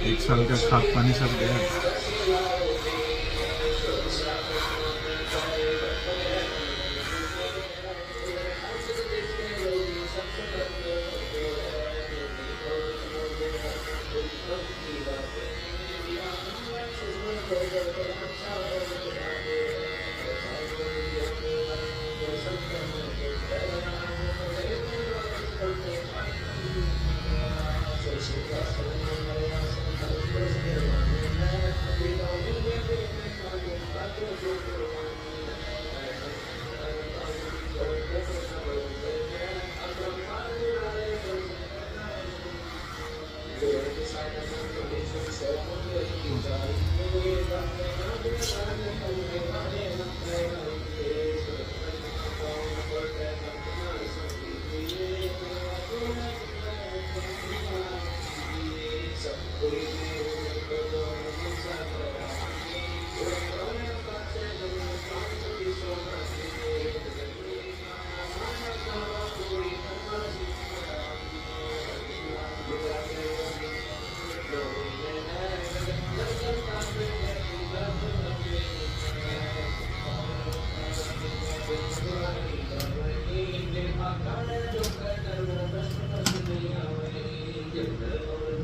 एक साल का खाद पानी सब गया।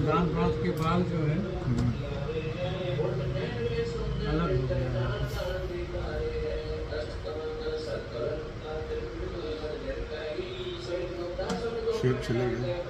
दांत के बाल जो है अलग हो गया। शेप चले गए।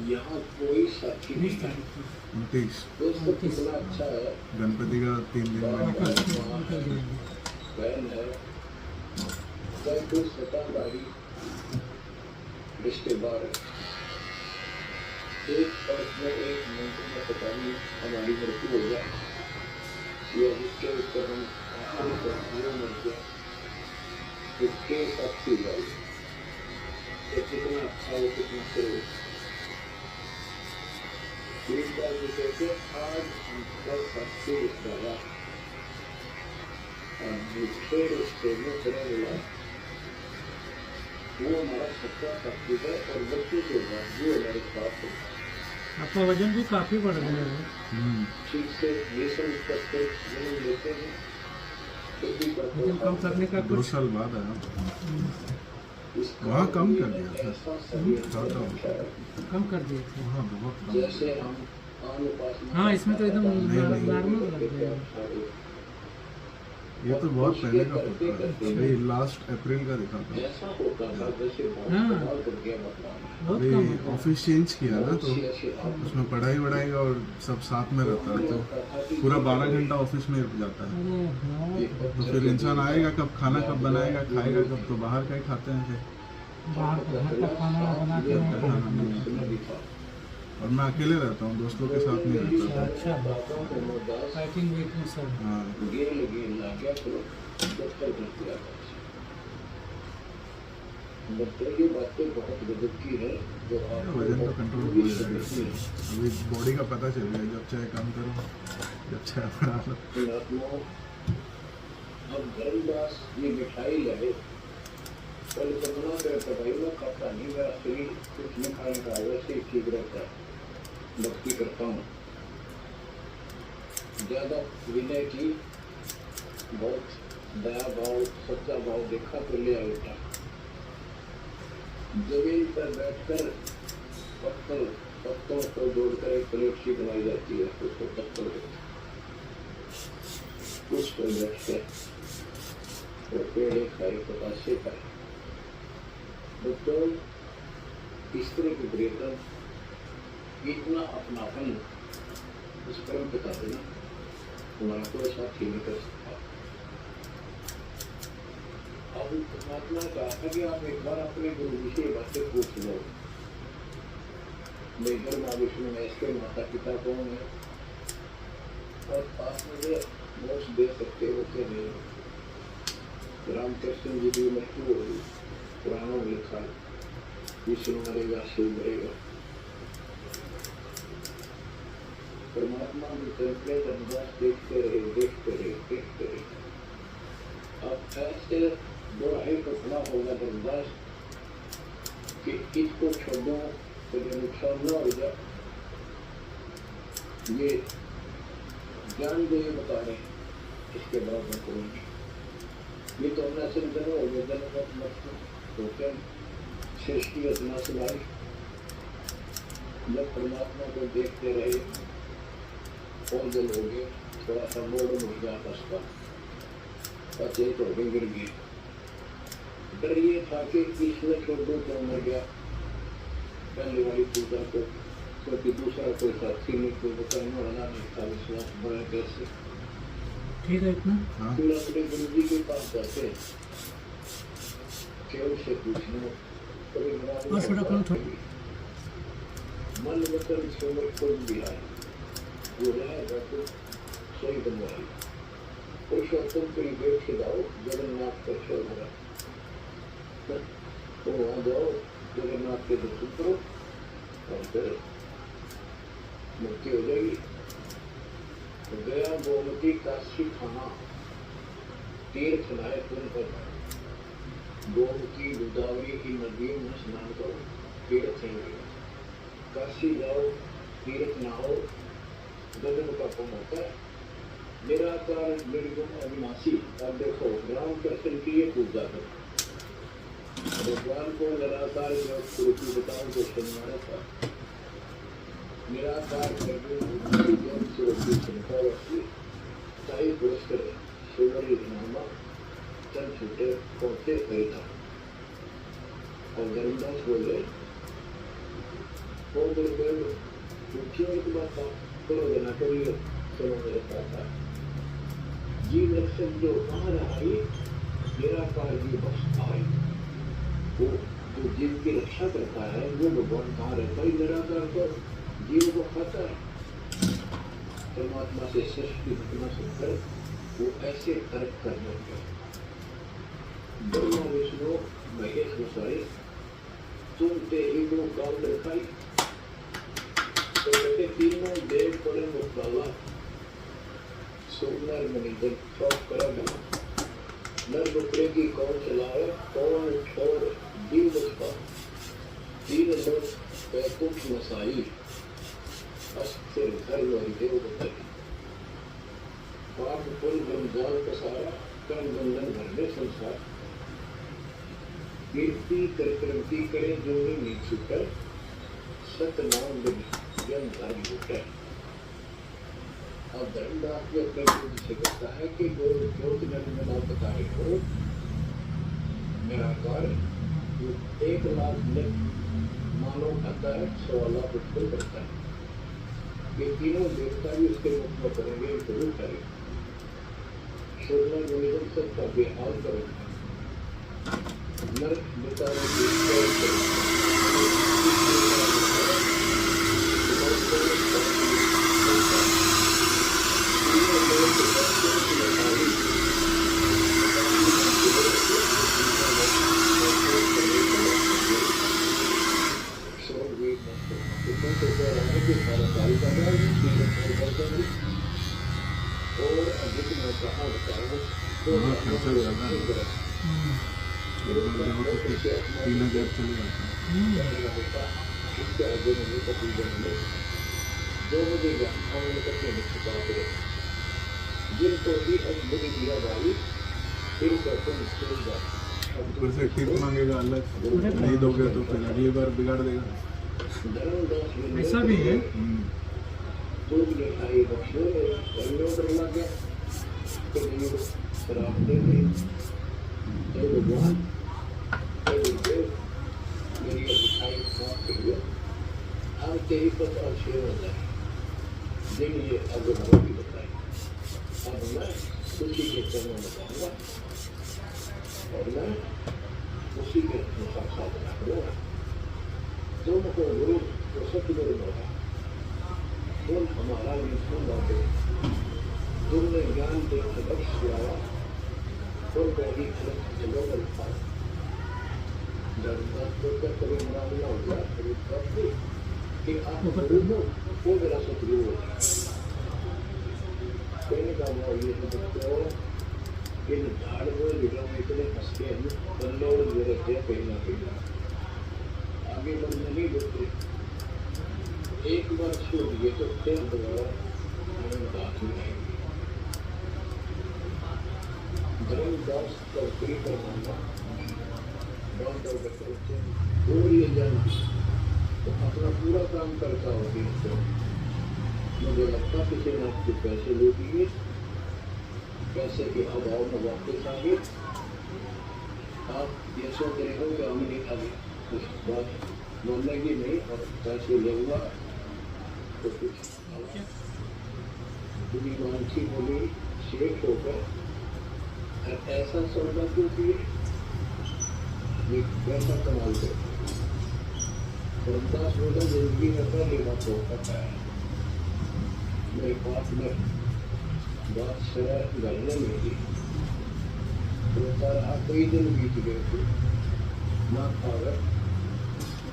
यहाँ कोई साथी नहीं है। 29 बड़ा अच्छा है। गणपति का 3 दिन में बहन है, कुछ सताबारी रिश्तेदार है। एक और में एक मंत्र में पता नहीं हमारी मृत्यु हो जाए या जिसके ऊपर हम मर गया इसके साथी जाए तो कितना अच्छा हो कितना से एक बार जो कहते आज उनका सबसे बड़ा मुझे रिश्ते में खड़ा मिला वो हमारा सबका साथी है और बच्चे के बाद वो हमारे साथ है। आपका वजन भी काफी बढ़ गया है। ठीक से ये सब करते जन्म लेते हैं वजन कम करने का 2 साल बाद आया। वहाँ कम कर दिया था, कम कर दिए थे वहाँ बहुत कम। जैसे हम हाँ इसमें तो एकदम नॉर्मल लग गया। ये तो बहुत पहले का फोटो है, ये लास्ट अप्रैल का दिखा था। हाँ अभी ऑफिस चेंज किया ना तो उसमें पढ़ाई वढ़ाई और सब साथ में रहता है तो पूरा 12 घंटा ऑफिस में रुक जाता है। तो फिर इंसान आएगा कब, खाना कब बनाएगा, खाएगा कब, तो बाहर का ही खाते हैं फिर बाहर का खाना बना के। और मैं अकेले रहता हूँ, दोस्तों के साथ नहीं रहता। अच्छा हाँ ये बातें बहुत गजब की है जो वजन तो कंट्रोल हो जाएगा। अभी बॉडी का पता चल गया, जब चाहे कम करो, जब चाहे बढ़ा लो। अब धर्मदास ये मिठाई लाए, कल करुणा करता भाई मैं खाता नहीं, मेरा शरीर कुछ नहीं खाने का वैसे ही ठीक रहता है, भक्ति करता हूँ। ज्यादा विनय की बहुत दया भाव सच्चा भाव देखा तो ले आया। जमीन पर बैठकर पत्तों को जोड़कर एक प्लेट सी बनाई जाती है, उसको पत्तों उस पर बैठकर तो पेड़ खाए पताशे खाए। दोस्तों इस तरह के प्रियतम इतना अपनापन उस परम पिता देना हमारा कोई साथी नहीं कर सकता। अब परमात्मा का कि आप एक बार अपने गुरु जी से बातें पूछ लो, मेजर माँ विष्णु महेश के माता पिता कौन है और आप मुझे मोक्ष दे सकते हो कि नहीं। रामकृष्ण जी भी मृत्यु होगी, पुराणों में लिखा है, विष्णु मरेगा, शिव मरेगा। परमात्मा भी चलते रमदास देखते रहे, देखते रहे, देखते रहे। अब ऐसे बुराई को खड़ा होगा रमदास कि इसको छोड़ो तो जो नुकसान न हो जाए। ये ज्ञान जो ये बता रहे हैं, इसके बाद में कोई नहीं। ये तो अपना चिंतन हो गया, मत तो क्या सृष्टि रचना सुनाई। जब परमात्मा को देखते रहे और जल हो गए, थोड़ा सा मोड़ मुड़ गया बसता, अचेत हो गए, गिर गए। डर ये था कि इसमें छोड़ दो तो मर गया पहले वाली पूजा को, क्योंकि दूसरा कोई साथी नहीं, कोई बताने वाला नहीं था, विश्वास बड़ा कैसे। ठीक है इतना। फिर अपने गुरु जी के पास जाते केवल से पूछना और थोड़ा करो थोड़ा। मन वचन छोड़ खोज दिया है, वो रहेगा तो सही बनवाई। पुरुषोत्तम की गेट से जाओ, जगन्नाथ का शोर हो रहा, तो वहाँ जाओ, जगन्नाथ के दर्शन करो और फिर मुक्ति हो जाएगी। तो गया गोमती काशी खाना, तीर्थ लाए तुम पर, गोमती गोदावरी की नदियों में स्नान करो, तीर्थ है। काशी जाओ, तीर्थ नहाओ, गजब का पुण्य होता है। निराकार निर्गुण अविनाशी। अब देखो रामकृष्ण की ये पूजा करो, भगवान को निराकार स्वरूपी बताऊं तो सुनवाना था। निराकार निर्गुण स्वरूपी क्षमता रखी, चाहे पुरुष करे, सोमरी नामा चल छूटे पहुंचे खरीदा। और धर्मदास बोले पूछिए एक बात करो देना करिए, चलो मेरे पास आ। जीव रक्षक जो कहाँ रहा, निराकार जी बस आए। वो जो जीव की रक्षा करता है वो भगवान कहाँ रहता है, निराकार तो जीव को खाता है। परमात्मा से सृष्टि घटना सुनकर वो ऐसे तर्क करने लगे। ब्रह्मा विष्णु महेश गोसाई सुनते ही वो गाँव दिखाई, तो कहते तीनों देव पड़े मुकाला, सोमनार मनिजन चौक करा गया। नर बकरे की कौन चलाए, कौन छोड़ दीव उसका, तीन लोग पैकुंठ मसाई, अस्थिर घर वही देव बताई। पाप पुल गंजाल का सारा, कर्म बंधन भर में संसार। कीर्ति कर क्रांति करे जो ही नीच छूटर, सतनाम बिन जन धर्म लूटे। अब धर्मदास भी अपने गुरु से कहता है कि जो ज्योतिर्लिंग में आप बता रहे हो, निराकार 1 लाख मानव खाता है, 100 लाख उत्पन्न करता है। ये तीनों देवता भी उसके मुख में करेंगे, जरूर करेंगे। सोना गुणिजन सबका बेहाल करेंगे। नर बताओ और अधिक में कहा बताओ तो खर्चा ज़्यादा है, 3000 चले जाता है। इसके आगे मुझे कभी नहीं जो मुझे और कभी नहीं छुपा करे जिनको भी अद्भुत दिया भाई फिर तुम स्कूल जाओ। ऊपर से टिप मांगेगा अल्लाह, नहीं दोगे तो फिर अगली बार बिगाड़ देगा। ऐसा भी है। दूध मिठाई बख्शो और लग गया तो शराब दे दी। भगवान मेरी मिठाई खराब कर दिया, अब तेरी पता शेर हो जाए दिन ये अब भी बताए। अब मैं उसी के चरणों में जाऊँगा और मैं उसी के अनुसार साधना करूँगा। तुमको गुरु तो सतगुरु बोला बोल हमारा निष्ठुर बाटे तुमने ज्ञान दे बख्श लाया और बड़ी खलक चलो बलता धर्मदास को कर कभी मुराद हो गया कभी करते कि आप गुरु हो वो मेरा सतगुरु हो कहने का मतलब ये है बच्चों इन झाड़ को जिलों में इतने हंसते हैं कल्लोड़ जरूरत है कहीं ना कहीं आगे बढ़ नहीं देते एक बार छोड़ दिए तो फिर दोबारा धर्मदास में धर्मदास का प्रिय करना बहुत और बच्चे और ये जन तो अपना पूरा काम करता होगी तो मुझे लगता किसी ने आपके पैसे ले दिए पैसे के अभाव में वापस आगे आप ये सोच रहे हो कि हमने अभी कुछ बात बोलेगी नहीं और पैसे ले हुआ तो कुछ पूरी मानसी बोली शेख होकर और ऐसा सौदा क्यों किए पैसा कमाल कर धर्मदास बोला जिंदगी में पहली बात होता है मेरे पास में बात शराब घरने में थी तो सारा कई दिन बीत गए थे ना खाकर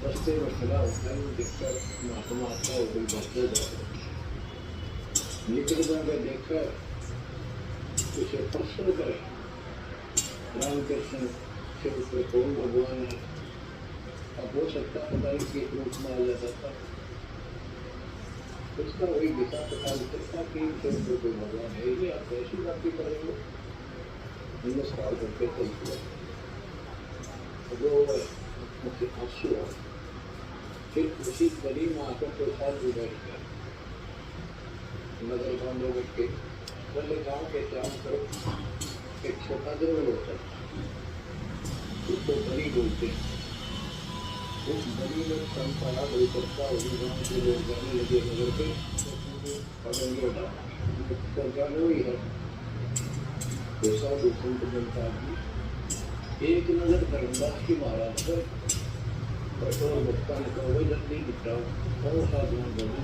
रस्ते में चला होता है देखकर महात्मा आता है कोई बढ़ते जाते निकल जाकर देखकर उसे प्रश्न करे रामकृष्ण शिव पे कौन भगवान है अब हो सकता है पता नहीं किस रूप में आ जाता था उसका वही दिशा पता नहीं सकता कि शिव कोई भगवान है ये आप ऐसी बातें करेंगे नमस्कार करके चलते वो मुझे आंसू आ फिर उसी गली में आकर तो साथ भी बैठ गया नजर बांधो बैठ के बोले गाँव के चारों तरफ एक छोटा जरूर होता है उसको गली बोलते हैं उस गली में संसारा बड़ी चर्चा होगी गाँव के लोग जाने लगे नगर पे पढ़ेंगे सरकार वही है तो सब संत जनता की एक नजर धर्मदास की महाराज पर कठोर भक्ता ने कहा वही जल्दी दिखाओ और साथ में बदल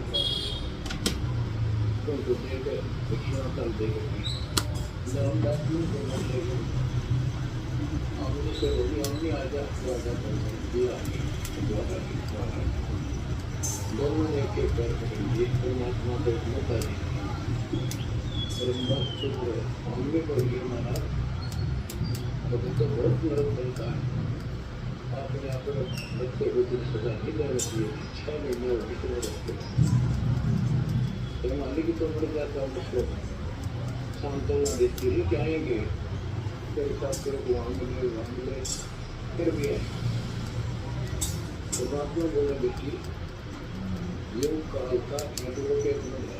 उनको देकर दक्षिणा कर देगी धर्मदास ने बोलने लगे हमने से बोली हमने आजा दिया दोनों ने एक एक पैर पकड़िए परमात्मा को एक मौका दी धर्मदास चुप रहे हमने बोलिए महाराज तो बहुत नरम बनता है आपने अपने बच्चे को कुछ सजा नहीं देना चाहिए 6 महीने और कितने रखते तो मालिक तो मर जाता हूँ उसको सांत्वना देती है क्या आएंगे फिर साथ तेरे को वहाँ मिले फिर भी है तो बात में बोला बेटी योग काल का एडवोकेट में है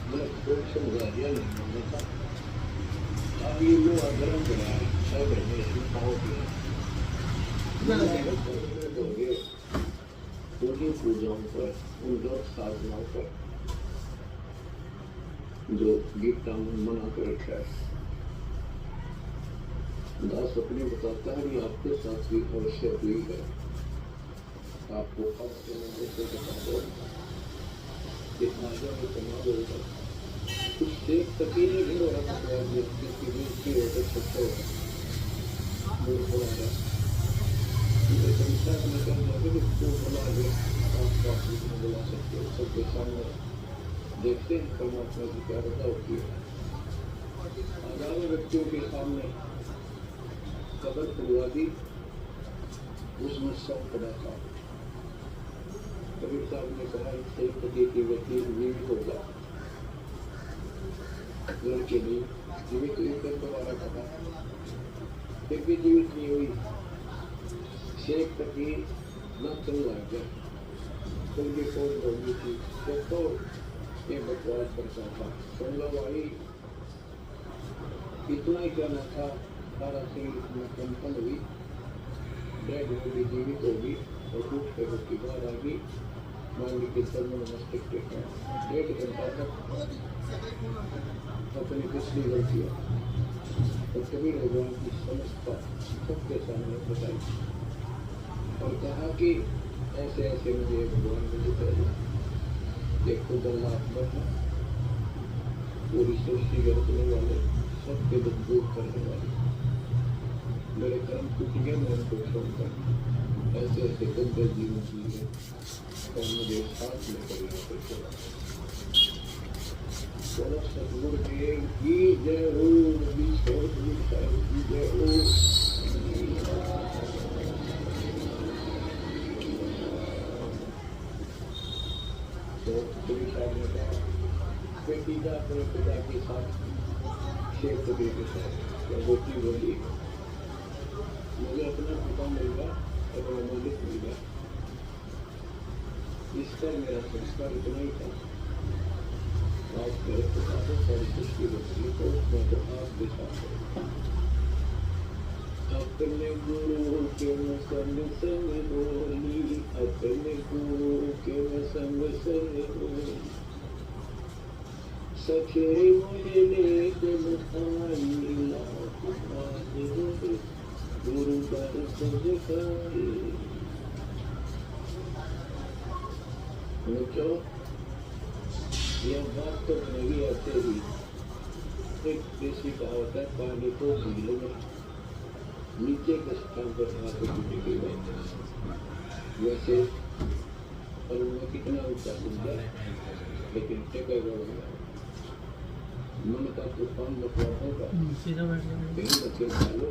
मैंने कोई समझा दिया नहीं मानना था अब ये लोग आग्रह करा है 6 महीने इसमें पाओ किया उनकी पूजाओं पर उन दौर साधनाओं पर जो गीता में मना कर रखा है दास अपने बताता है कि आपके साथ भी अवश्य हुई है आपको अब से बता दो कितना में कमाल होगा कुछ देख सके नहीं हो रहा था जिसकी बेइज्जती होकर छुट्टा होगा दूर हो रहा है संस्था में करना है कि तो बना दे आप बुला सकते हो सबके सामने देखते हैं परमात्मा की क्या रजा होती है हजारों व्यक्तियों के सामने कबर खुलवा दी उसमें सब पड़ा था कबीर साहब ने कहा इससे पति की व्यक्ति जीवित होगा लड़के भी जीवित हुई कर दोबारा कहा फिर भी जीवित नहीं हुई शेख तकी न चल लग गया फिर भी कौन होगी थी तो ये बकवास करता था सुनने वाली इतना ही कहना था सारा शरीर में कंपन हुई डेड होगी जीवित होगी और टूट कर उसकी बाहर आ गई मान के सर में मस्तिष्क टेका 1.5 घंटा तक अपनी पिछली गलतियाँ और कबीर भगवान की समझता सबके सामने बताई और कहा कि ऐसे ऐसे मुझे भगवान ने दिखाया कि खुद अल्लाह अकबर है, पूरी सृष्टि रचने वाले, सबके दुख दूर करने वाले। मेरे कर्म टूट गए, मैं उनको छोड़ता ऐसे ऐसे गंदे जीवन जी और मुझे साथ में कर यहाँ पर चला। बोला सतगुरु देव की जय हो, नबी छोड़ साहिब की जय हो। तो कबीर साहब ने कहा, बेटी जा अपने पिता के साथ शेख कबीर के साथ या बेटी बोली, मुझे अपना पिता मिल गया, अपना मलिक मिल गया, इसका मेरा संस्कार इतना ही था। आज मेरे पिता को सारी सृष्टि बदली तो मैं तो आपके साथ हूँ। अपने गुरु के मैं संग संग बोली, अपने गुरु के मैं संग संग बोली, सखे मुझे ले दिल आई लाख बात बोले, गुरु दर्शन दिखाए। क्यों यह बात तो नहीं आते ही एक देसी कहावत है, पानी को झील में नीचे के स्थान पर हाथ टूटेगी। वैसे और मैं कितना ऊंचा समझा, लेकिन टेकेगा मन का तूफान बकवा होगा, कहीं बच्चे डालो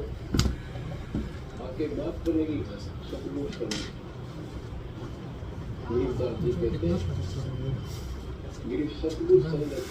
आके बात करेगी, सब लोग करेंगे। जी कहते हैं मेरी सतगुरु संगत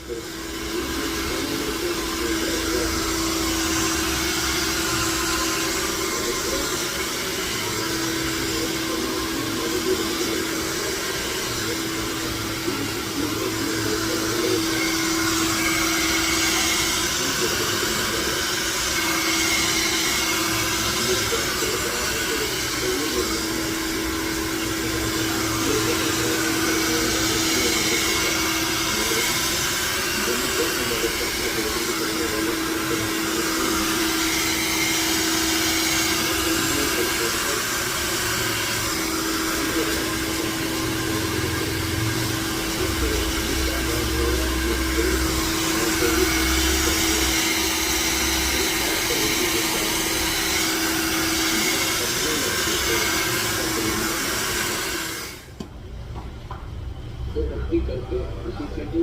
तो भक्ति करते उसी के लिए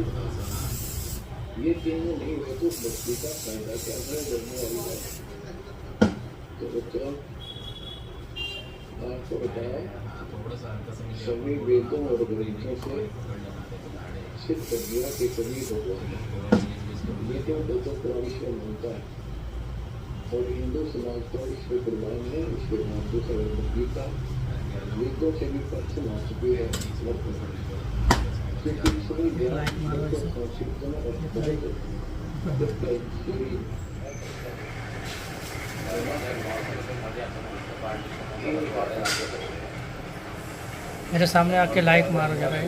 ये तीनों नहीं हुए तो भक्ति का फायदा क्या है करने वाली बात। तो बच्चों आपको बताया सभी वेदों और ग्रंथों से सिद्ध कर दिया कि कबीर भगवान वेदों को तो परमेश्वर मानता है और हिंदू समाज को ईश्वर प्रधान है। ईश्वर मानते समय गीता वेदों से भी पर समाज है। मेरे सामने आके लाइक मारो जरा।